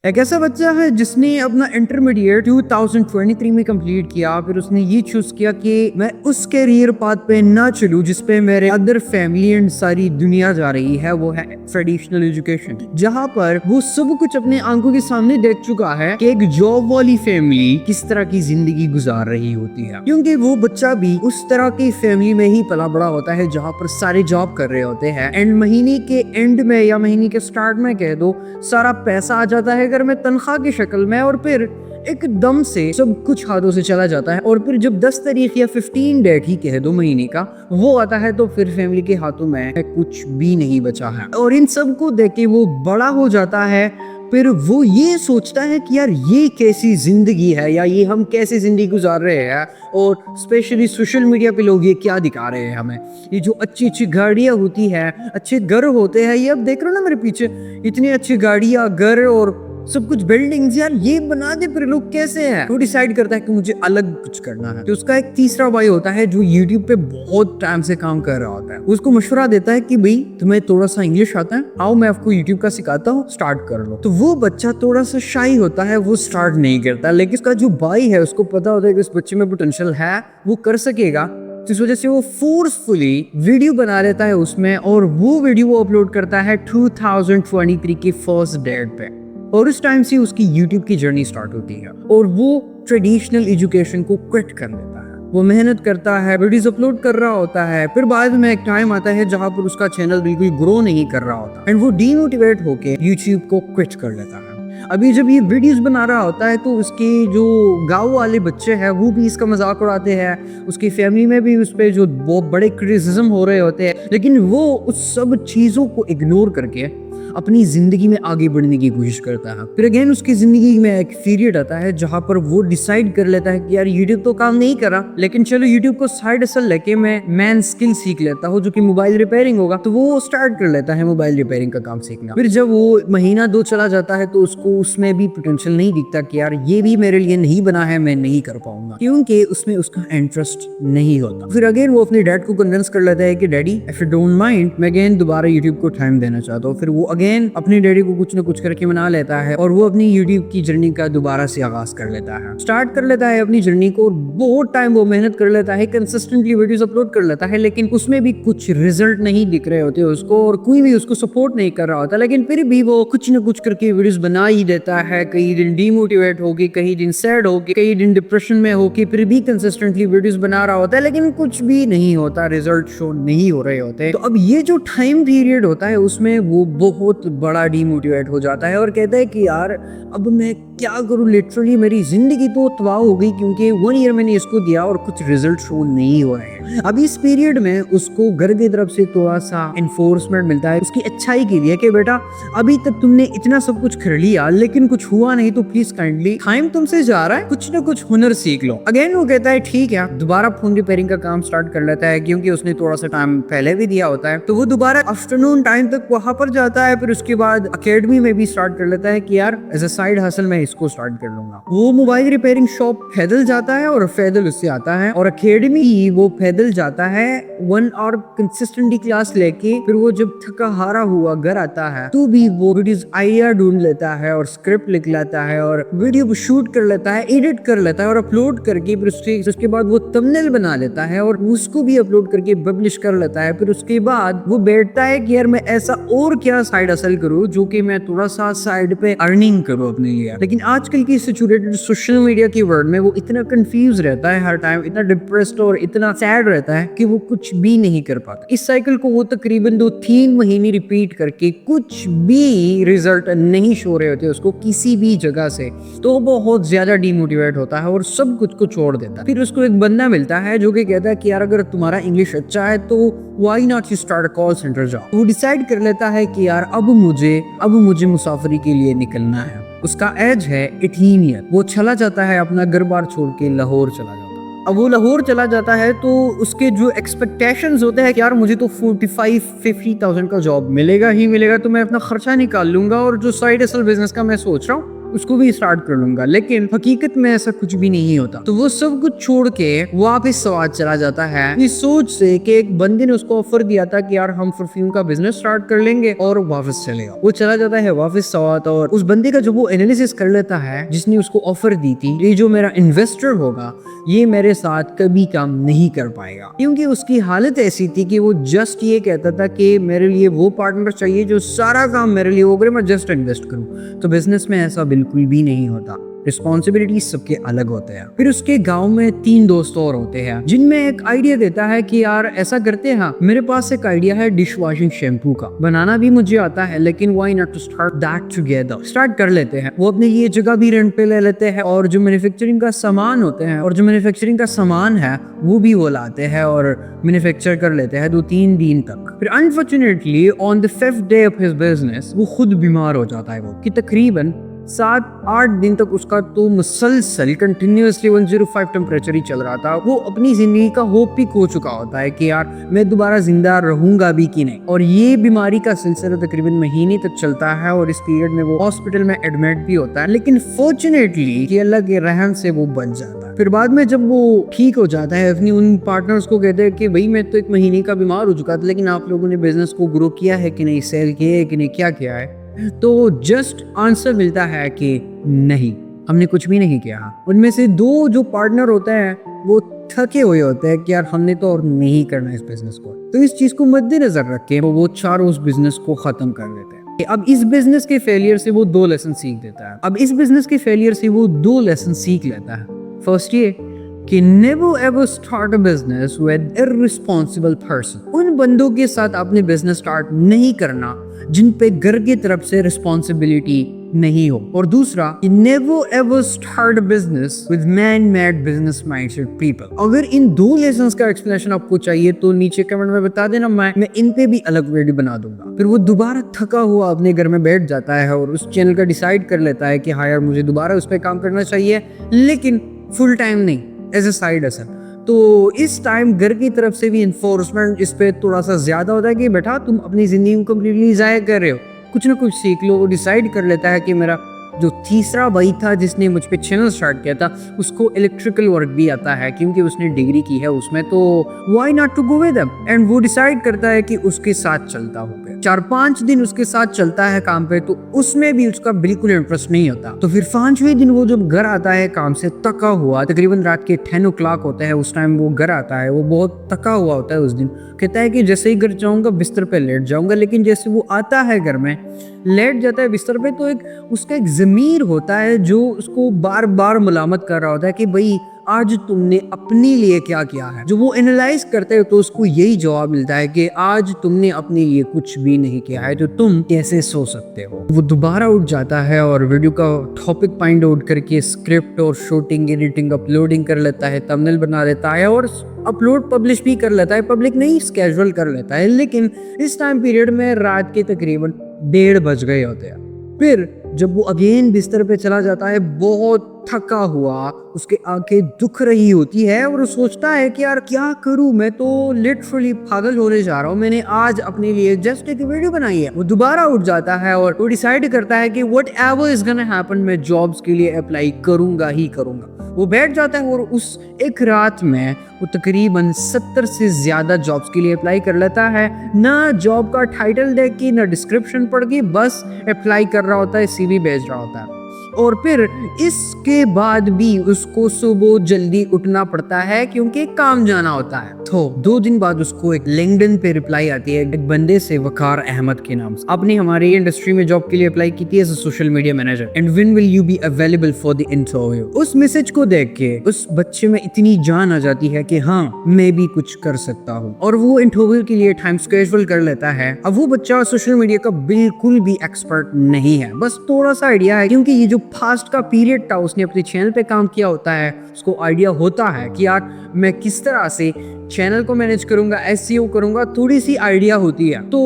एक ऐसा बच्चा है जिसने अपना इंटरमीडिएट 2023 में कंप्लीट किया। फिर उसने ये चूज किया कि मैं उस कैरियर पाथ पे ना चलूं जिस पे मेरे अदर फैमिली एंड सारी दुनिया जा रही है। वो है ट्रेडिशनल एजुकेशन, जहां पर वो सब कुछ अपने आंखों के सामने देख चुका है कि एक जॉब वाली फैमिली किस तरह की जिंदगी गुजार रही होती है। क्योंकि वो बच्चा भी उस तरह की फैमिली में ही पला बड़ा होता है जहाँ पर सारे जॉब कर रहे होते हैं एंड महीने के एंड में या महीने के स्टार्ट में कह दो सारा पैसा आ जाता है घर में तनख्वाह की शक्ल में, और फिर एकदम से सब कुछ हाथों से चला जाता है। और फिर जब 10 तारीख या 15 डेट ही कह दो महीने का वो आता है तो फिर फैमिली के हाथों में कुछ भी नहीं बचा है। और इन सब को देख के वो बड़ा हो जाता है। फिर वो ये सोचता है कि यार ये कैसी जिंदगी है या ये हम कैसी जिंदगी गुजार रहे हैं। और स्पेशली सोशल मीडिया पे लोग ये क्या दिखा रहे हैं हमें, ये जो अच्छी अच्छी गाड़ियां होती है, अच्छे घर होते हैं। ये अब देख रहे हो ना मेरे पीछे, इतनी अच्छी गाड़ियां, घर और सब कुछ बिल्डिंग्स, यार ये बना दे फिर लोग कैसे हैं। वो डिसाइड करता है कि मुझे अलग कुछ करना है। तो उसका एक तीसरा भाई होता है जो यूट्यूब पे बहुत टाइम से काम कर रहा होता है। उसको मशवरा देता है कि भाई तुम्हें थोड़ा सा इंग्लिश आता है, आओ मैं आपको यूट्यूब का सिखाता हूँ, स्टार्ट कर लो। तो वो बच्चा थोड़ा सा शाई होता है, वो स्टार्ट नहीं करता। लेकिन उसका जो भाई है उसको पता होता है कि इस बच्चे में पोटेंशियल है, वो कर सकेगा। तो इस वजह से वो फोर्सफुली वीडियो बना लेता है उसमें, और वो वीडियो वो अपलोड करता है 2023 की फर्स्ट डेट पे। और उस टाइम से उसकी YouTube की जर्नी स्टार्ट होती है और वो ट्रेडिशनल एजुकेशन को क्विट कर देता है। वो मेहनत करता है, वीडियोस अपलोड कर रहा होता है। फिर बाद में एक टाइम आता है जहां पर उसका चैनल बिल्कुल ग्रो नहीं कर रहा होता एंड वो डीमोटिवेट होके YouTube को क्विट कर लेता है। अभी जब ये वीडियोस बना रहा होता है तो उसके जो गांव वाले बच्चे हैं वो भी इसका मजाक उड़ाते हैं, उसकी फैमिली में भी उस पर जो बहुत बड़े क्रिटिसिज्म हो रहे होते हैं। लेकिन वो उस सब चीज़ों को इग्नोर करके अपनी जिंदगी में आगे बढ़ने की कोशिश करता है। फिर अगेन उसकी जिंदगी में एक पीरियड आता है जहां पर वो डिसाइड कर लेता है कि यार यूट्यूब तो काम नहीं कर रहा, लेकिन चलो यूट्यूब को साइड हसल लेके मैं मैन स्किल सीख लेता हूँ जो कि मोबाइल रिपेयरिंग होगा। तो वो स्टार्ट कर लेता है मोबाइल रिपेयरिंग का काम सीखना। फिर जब वो महीना 2 चला जाता है तो उसको उसमें भी पोटेंशियल नहीं दिखता कि यार ये भी मेरे लिए नहीं बना है, मैं नहीं कर पाऊंगा, क्योंकि उसमें उसका इंटरेस्ट नहीं होता। फिर अगेन वो अपने डैड को कन्विंस कर लेता है कि daddy if you don't mind मैं अगेन दोबारा यूट्यूब को टाइम देना चाहता हूँ। फिर वो अगेन अपने डैडी को कुछ न कुछ करके मना लेता है और वो अपनी यूट्यूब की जर्नी का दोबारा से आगाज कर लेता है, स्टार्ट कर लेता है अपनी जर्नी को। बहुत टाइम वो मेहनत कर लेता है, कंसिस्टेंटली वीडियोस अपलोड कर लेता है, लेकिन उसमें भी कुछ रिजल्ट नहीं दिख रहे होते उसको और कोई भी उसको सपोर्ट नहीं कर रहा होता। लेकिन फिर भी वो कुछ न कुछ करके वीडियोस बना ही देता है। कई दिन डीमोटिवेट होगी, कई दिन सैड होगी, कई दिन डिप्रेशन में होगी, फिर भी कंसिस्टेंटली वीडियोस बना रहा होता है, लेकिन कुछ भी नहीं होता, रिजल्ट शो नहीं हो रहे होते। तो अब ये जो टाइम पीरियड होता है उसमें वो बहुत बड़ा डीमोटिवेट हो जाता है और कहता है कि यार अब मैं क्या करूं, लिटरली मेरी जिंदगी तो तबाह हो गई क्योंकि 1 ईयर मैंने इसको दिया और कुछ रिजल्ट शो नहीं हो रहे हैं। अब इस पीरियड में उसको घर की तरफ से थोड़ा सा एनफोर्समेंट मिलता है उसकी अच्छाई के लिए कि बेटा अभी तक तुमने इतना सब कुछ कर लिया लेकिन कुछ हुआ नहीं, तो प्लीज काइंडली टाइम तुमसे जा रहा है, कुछ ना कुछ हुनर सीख लो। अगेन वो कहता है ठीक है, दोबारा फोन रिपेयरिंग का काम स्टार्ट कर लेता है क्योंकि उसने थोड़ा सा टाइम पहले भी दिया होता है। तो वो दोबारा आफ्टरनून टाइम तक वहां पर जाता है। फिर उसके बाद अकेडमी में भी स्टार्ट कर लेता है कि यार एज अ साइड हसल मैं इसको स्टार्ट कर लूंगा। वो मोबाइल रिपेयरिंग शॉप पैदल जाता है और पैदल उससे आता है, और अकेडमी वो पैदल जाता है 1 आवर कंसिस्टेंटली क्लास लेके। फिर वो जब थका हारा हुआ घर आता है तो भी वो वीडियोस आइडिया ढूंढ लेता है और स्क्रिप्ट लिख लेता है और वीडियो शूट कर लेता है, एडिट कर लेता है और अपलोड करके फिर उसके बाद वो थंबनेल बना लेता है और उसको भी अपलोड करके पब्लिश कर लेता है। फिर उसके बाद वो बैठता है कि यार मैं ऐसा और क्या साइड हसल करूं जो कि मैं थोड़ा सा साइड पे अर्निंग करूं अपने लिए। लेकिन आजकल की सिचुएटेड सोशल मीडिया की वर्ल्ड में वो इतना कंफ्यूज रहता है, हर टाइम इतना डिप्रेस्ड और इतना सैड रहता है कि वो कुछ भी नहीं कर पाता। इस साइकिल को वो तकरीबन 2-3 महीने रिपीट करके कुछ भी रिजल्ट नहीं शो रहे होते उसको किसी भी जगह से, तो बहुत ज्यादा डीमोटिवेट होता है और सब कुछ को छोड़ देता है। फिर उसको एक बंदा मिलता है जो कि कहता है कि यार अगर तुम्हारा इंग्लिश अच्छा है तो why not you start call centre जाओ। वो डिसाइड कर लेता है कि यार अब मुझे मुसाफरी के लिए निकलना है। उसका एज है 18 ईयर। वो चला जाता है अपना घर बार छोड़ के लाहौर चला जाता है। अब वो लाहौर चला जाता है तो उसके जो एक्सपेक्टेशंस होते हैं कि यार मुझे तो 45-50,000 का जॉब मिलेगा ही मिलेगा, तो मैं अपना खर्चा निकाल लूंगा और जो साइड हसल बिजनेस का मैं सोच रहा हूँ उसको भी स्टार्ट कर लूंगा, लेकिन हकीकत में ऐसा कुछ भी नहीं होता। तो वो सब कुछ छोड़ के वापस सवाल चला जाता है इस सोच से कि एक बंदे ने उसको ऑफर दिया था कि यार हम परफ्यूम का बिजनेस स्टार्ट कर लेंगे और वापस चलेगा। वो चला जाता है वापस सवाल, और उस बंदे का जब वो एनालिसिस कर लेता है जिसने उसको ऑफर दी थी, ये जो मेरा इन्वेस्टर होगा ये मेरे साथ कभी काम नहीं कर पाएगा, क्योंकि उसकी हालत ऐसी थी कि वो जस्ट ये कहता था कि मेरे लिए वो पार्टनर चाहिए जो सारा काम मेरे लिए वो करे, मैं जस्ट इन्वेस्ट करूं। तो बिजनेस में ऐसा बिल्कुल भी नहीं होता, रिस्पॉन्सिबिलिटी सबके अलग होते हैं। फिर उसके गांव में 3 दोस्त और होते हैं जिनमें एक आइडिया देता है कि यार ऐसा करते हैं, मेरे पास एक आइडिया है डिश वॉशिंग शैम्पू का, बनाना भी मुझे आता है, लेकिन why not to start that together. Start कर लेते हैं। वो अपने लिए जगह भी रेंट पे ले लेते हैं, और जो मैन्युफैक्चरिंग का सामान होते हैं और जो मैन्युफैक्चरिंग का सामान है वो भी वो लाते हैं और मैन्युफैक्चर कर लेते हैं 2-3 दिन तक। फिर unfortunately on the 5th day of his business वो खुद बीमार हो जाता है, वो कि तकरीबन 7-8 दिन तक उसका तो मुसलसल कंटिन्यूअसली 105 टेम्परेचर ही चल रहा था। वो अपनी जिंदगी का होप भी खो चुका होता है कि यार मैं दोबारा जिंदा रहूंगा भी कि नहीं। और ये बीमारी का सिलसिला तकरीबन महीने तक चलता है और इस पीरियड में वो हॉस्पिटल में एडमिट भी होता है, लेकिन फॉर्चुनेटली कि अल्लाह के रहम से वो बच जाता है। फिर बाद में जब वो ठीक हो जाता है, अपनी उन पार्टनर्स को कहते हैं कि भाई मैं तो 1 महीने का बीमार हो चुका था, लेकिन आप लोगों ने बिजनेस को ग्रो किया है कि नहीं, सेल किया है कि नहीं, क्या किया है? तो जस्ट आंसर मिलता है कि नहीं, हमने कुछ भी नहीं किया। उनमें से 2 जो पार्टनर होते हैं वो थके हुए होते हैं कि यार हमने तो और नहीं करना इस बिजनेस को। तो इस चीज को मद्देनजर रख के वो चारों उस बिजनेस को खत्म कर देते हैं। अब इस बिजनेस के फेलियर से वो 2 लेसन सीख देता है। अब इस बिजनेस के फेलियर से वो 2 लेसन सीख लेता है। फर्स्ट ये कि never ever start a business with irresponsible person. उन बंदों के साथ आपने बिजनेस स्टार्ट नहीं करना जिन पे घर की तरफ से रिस्पॉन्सिबिलिटी नहीं हो। और दूसरा, never ever start business with man made business mindset people. अगर इन 2 लेसन्स का एक्सप्लेनेशन आपको चाहिए तो नीचे कमेंट में बता देना, मैं इन पे भी अलग वीडियो बना दूंगा। फिर वो दोबारा थका हुआ अपने घर में बैठ जाता है और उस चैनल का डिसाइड कर लेता है कि हाँ यार मुझे दोबारा उस पर काम करना चाहिए, लेकिन फुल टाइम नहीं, एज ए साइड हसल। तो इस टाइम घर की तरफ से भी इन्फोर्समेंट इस पे थोड़ा सा ज्यादा होता है कि बेटा तुम अपनी जिंदगी को कंप्लीटली जाया कर रहे हो, कुछ ना कुछ सीख लो। वो डिसाइड कर लेता है कि मेरा जो तीसरा भाई था जिसने मुझ पे चैनल स्टार्ट किया था उसको इलेक्ट्रिकल वर्क भी आता है, क्योंकि उसने डिग्री की है उसमें, तो why not to go with him. And वो डिसाइड करता है कि उसके साथ चलता होगा। 4-5 दिन उसके साथ चलता है काम पे, तो उसमें भी उसका बिल्कुल इंटरेस्ट नहीं होता। तो फिर 5वें दिन वो जब घर आता है काम से थका हुआ, तकरीबन रात के 10 o'clock होता है उस टाइम वो घर आता है, वो बहुत थका हुआ होता है उस दिन। कहता है कि जैसे ही घर जाऊंगा बिस्तर पे लेट जाऊंगा, लेकिन जैसे वो आता है घर में लेट जाता है बिस्तर पे, तो उसका एक ज़मीर होता है जो उसको बार बार मलामत कर रहा होता है कि भाई आज तुमने अपने लिए क्या किया है। जो वो एनालाइज करते हैं तो उसको यही जवाब मिलता है कि आज तुमने अपने लिए कुछ भी नहीं किया है, तो तुम कैसे सो सकते हो। वो दोबारा उठ जाता है और वीडियो का टॉपिक फाइंड आउट करके स्क्रिप्ट और शूटिंग, एडिटिंग, अपलोडिंग कर लेता है, थंबनेल बना लेता है और अपलोड पब्लिश भी कर लेता है। पब्लिक नहीं, कैजुअल कर लेता है। लेकिन इस टाइम पीरियड में रात के तकरीबन 1:30 बज गए होते हैं। फिर जब वो अगेन बिस्तर पे चला जाता है बहुत थका हुआ, उसके आंखें दुख रही होती है और वो सोचता है कि यार क्या करूं, मैं तो लिटरली पागल होने जा रहा हूं, मैंने आज अपने लिए जस्ट एक वीडियो बनाई है। वो दोबारा उठ जाता है और वो डिसाइड करता है कि what ever is gonna happen, मैं जॉब्स के लिए अप्लाई करूंगा ही करूंगा। वो बैठ जाता है और उस एक रात में वो तकरीबन 70 से ज्यादा जॉब्स के लिए अप्लाई कर लेता है। ना जॉब का टाइटल देख के, ना डिस्क्रिप्शन पढ़ के, बस अप्लाई कर रहा होता है, CV भेज रहा होता है। और फिर इसके बाद भी उसको सुबह जल्दी उठना पड़ता है क्योंकि काम जाना होता है। तो 2 दिन बाद उसको एक लिंक्डइन पे रिप्लाई आती है एक बंदे से, वकार अहमद के नाम से। आपने हमारी इंडस्ट्री में जॉब के लिए अप्लाई की थी as a social media manager and when will you be available for the interview. उस मैसेज को देख के उस बच्चे में इतनी जान आ जाती है कि हाँ मैं भी कुछ कर सकता हूँ, और वो इंटरव्यू के लिए टाइम स्केड्यूल कर लेता है। अब वो बच्चा सोशल मीडिया का बिल्कुल भी एक्सपर्ट नहीं है, बस थोड़ा सा आइडिया है, क्योंकि ये जो फास्ट का पीरियड था उसने अपने चैनल पे काम किया होता है, उसको आइडिया होता है कि यार मैं किस तरह से चैनल को मैनेज करूंगा, SEO करूंगा, थोड़ी सी आइडिया होती है। तो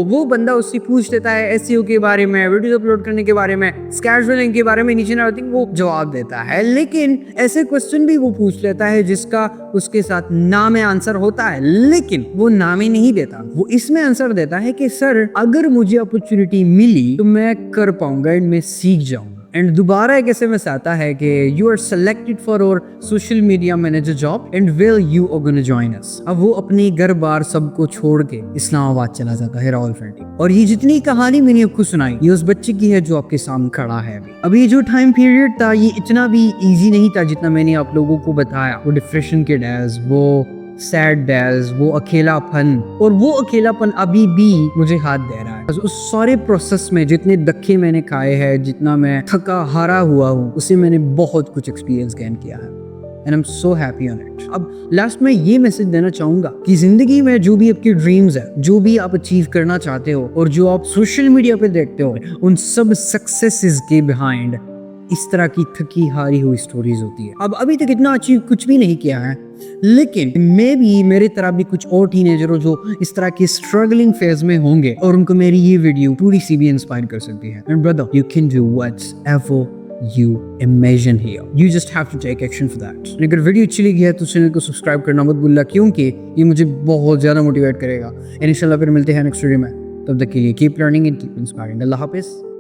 वो बंदा उससे पूछ लेता है SEO के बारे में, वीडियो अपलोड करने के बारे में, स्केड्यूलिंग के बारे में, नीचे वो जवाब देता है। लेकिन ऐसे क्वेश्चन भी वो पूछ लेता है जिसका उसके साथ ना में आंसर होता है, लेकिन वो ना में नहीं देता, वो इसमें आंसर देता है कि सर अगर मुझे अपॉर्चुनिटी मिली तो मैं कर पाऊंगा एंड मैं सीख जाऊंगा। एंड दोबारा एक SMS आता है कि you are selected for our social media manager job and will you are gonna join us. अब वो अपनी घर बार सबको छोड़ के इस्लामाबाद चला जाता है रावलपिंडी। और ये जितनी कहानी मैंने आपको सुनाई ये उस बच्चे की है जो आपके सामने खड़ा है अभी। ये जो टाइम पीरियड था ये इतना भी इजी नहीं था जितना मैंने आप लोगों को बताया। वो डिप्रेशन के डेज, वो सैड डेज, वो अकेलापन, और वो अकेलापन अभी भी मुझे हाथ दे रहा है। उस सारे प्रोसेस में जितने धक्के मैंने खाए हैं, जितना मैं थका हारा हुआ हूँ, उसे मैंने बहुत कुछ एक्सपीरियंस गेन किया है and I am so happy on it. अब लास्ट में ये मैसेज देना चाहूंगा कि जिंदगी में जो भी आपकी ड्रीम्स है, जो भी आप अचीव करना चाहते हो और जो आप सोशल मीडिया पे देखते हो, उन सब सक्सेसेस के बिहाइंड इस तरह की थकी हारी हुई स्टोरीज होती है। अब अभी तक इतना अचीव कुछ भी नहीं किया है, लेकिन मे भी मेरे तरह भी कुछ और टीनेजर हो जो इस तरह की स्ट्रगलिंग फेज में होंगे और उनको मेरी ये वीडियो थोड़ी सी भी इंस्पायर कर सकती है। And brother, you can do whatever you imagine here. You just have to take action for that. अगर वीडियो अच्छी लगी है तो चैनल को सब्सक्राइब करना मत भूलना, क्योंकि ये मुझे बहुत ज़्यादा मोटिवेट करेगा। इंशाल्लाह फिर मिलते हैं नेक्स्ट वीडियो में। तब तक के लिए keep learning and keep inspiring. अल्लाह हाफिज़।